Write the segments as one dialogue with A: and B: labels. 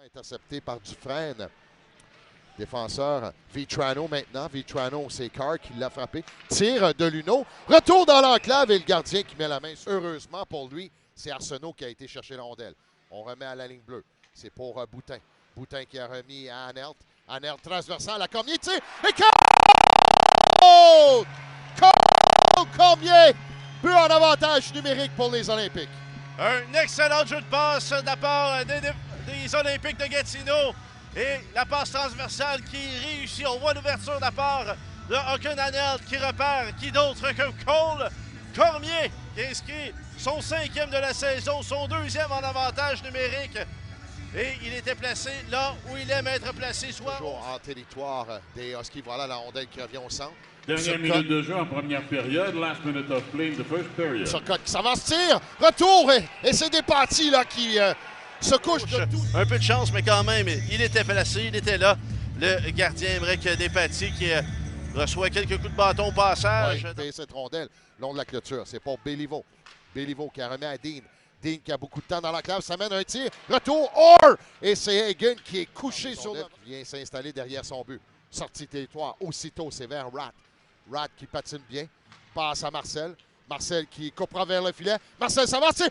A: Intercepté par Dufresne. Défenseur Vitrano maintenant. Vitrano, c'est Carr qui l'a frappé. Tire de Luneau. Retour dans l'enclave et le gardien qui met la main. Heureusement pour lui, c'est Arsenault qui a été chercher la rondelle. On remet à la ligne bleue. C'est pour Boutin. Boutin qui a remis à Anhelt. Anhelt transversal à Cormier. Tire et Cormier! But en avantage numérique pour les Olympiques.
B: Un excellent jeu de passe de la part des Olympiques de Gatineau. Et la passe transversale qui réussit. On voit l'ouverture de la part de Håkan Anhelt qui repart. Qui d'autre que Cole Cormier qui inscrit son 5e de la saison, son 2e en avantage numérique. Et il était placé là où il aime être placé, soit
A: toujours en territoire des Huskies. Voilà la rondelle qui revient au centre.
C: Dernière minute de jeu en première période. Last minute of play in the first period.
A: Turcotte qui s'avance, tire, retour et c'est des parties là qui se couchent de tout.
B: Un peu de chance, mais quand même, il était placé, il était là. Le gardien Émeric Despatie qui reçoit quelques coups de bâton au passage.
A: Oui, cette rondelle long de la clôture, c'est pour Béliveau. Béliveau qui a remis à Dean. Dean qui a beaucoup de temps dans la clave, ça mène un tir, retour, et c'est Hagen qui est couché sur le... qui vient s'installer derrière son but. Sortie territoire, aussitôt, c'est vers Rat. Rat qui patine bien, passe à Marcel. Marcel qui coupera vers le filet. Marcel s'avance, et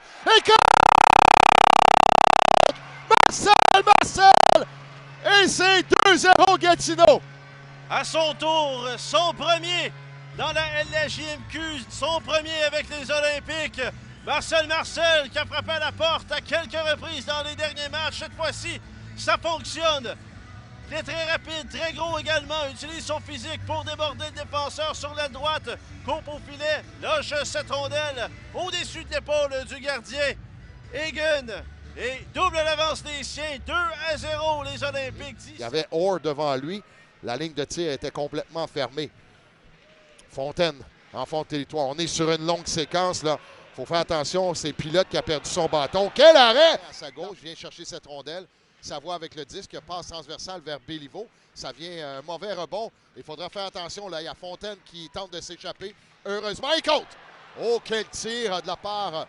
A: Marcel! Et c'est 2-0 Gatineau.
B: À son tour, son premier dans la LHJMQ, son premier avec les Olympiques. Marcel qui a frappé à la porte à quelques reprises dans les derniers matchs. Cette fois-ci, ça fonctionne. Il est très rapide, très gros également. Utilise son physique pour déborder le défenseur sur la droite. Coupe au filet, loge cette rondelle au-dessus de l'épaule du gardien. Hagen et double l'avance des siens. 2-0 les Olympiques.
A: Il y avait Orr devant lui. La ligne de tir était complètement fermée. Fontaine en fond de territoire. On est sur une longue séquence là. Il faut faire attention, c'est Pilote qui a perdu son bâton. Quel arrêt! À sa gauche, vient chercher cette rondelle. Ça voit avec le disque, passe transversale vers Béliveau. Ça vient un mauvais rebond. Il faudra faire attention, là. Il y a Fontaine qui tente de s'échapper. Heureusement, il compte! Oh, quel tir de la part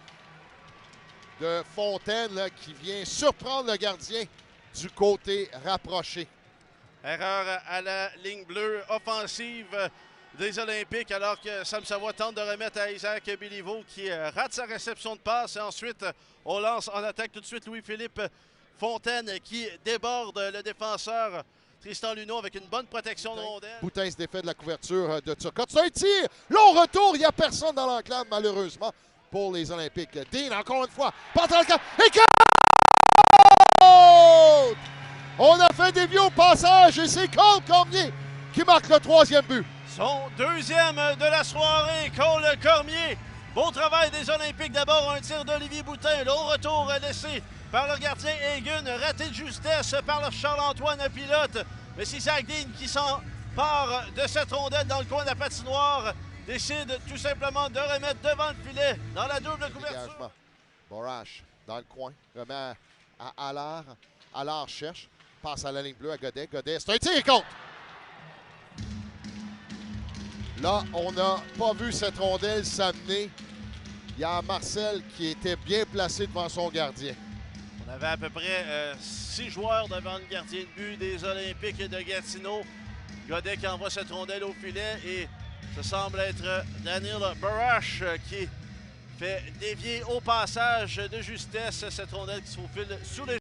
A: de Fontaine là, qui vient surprendre le gardien du côté rapproché.
B: Erreur à la ligne bleue offensive des Olympiques, alors que Sam Savoie tente de remettre à Isaac Béliveau qui rate sa réception de passe. Et ensuite, on lance en attaque tout de suite Louis-Philippe Fontaine qui déborde le défenseur Tristan Luneau avec une bonne protection de rondelle.
A: Boutin se défait de la couverture de Turcotte. C'est un tir! Long retour, il n'y a personne dans l'enclave malheureusement pour les Olympiques. Dean, encore une fois, passe dans le camp. Et on a fait des vieux au passage et c'est Cole Cormier qui marque le 3e but.
B: Son 2e de la soirée, Cole Cormier. Beau travail des Olympiques. D'abord, un tir d'Olivier Boutin. Le retour laissé par le gardien Hagen. Raté de justesse par le Charles-Antoine Pilote. Mais c'est Zach Dean qui s'empare de cette rondelle dans le coin de la patinoire. Décide tout simplement de remettre devant le filet dans la double couverture.
A: Borash dans le coin. Remet à Allard. Allard cherche. Passe à la ligne bleue à Godet. Godet, c'est un tir contre. Là, on n'a pas vu cette rondelle s'amener. Il y a Marcel qui était bien placé devant son gardien.
B: On avait à peu près 6 joueurs devant le gardien de but des Olympiques de Gatineau. Godet qui envoie cette rondelle au filet et ce semble être Daniel Barash qui fait dévier au passage de justesse cette rondelle qui se faufile sous les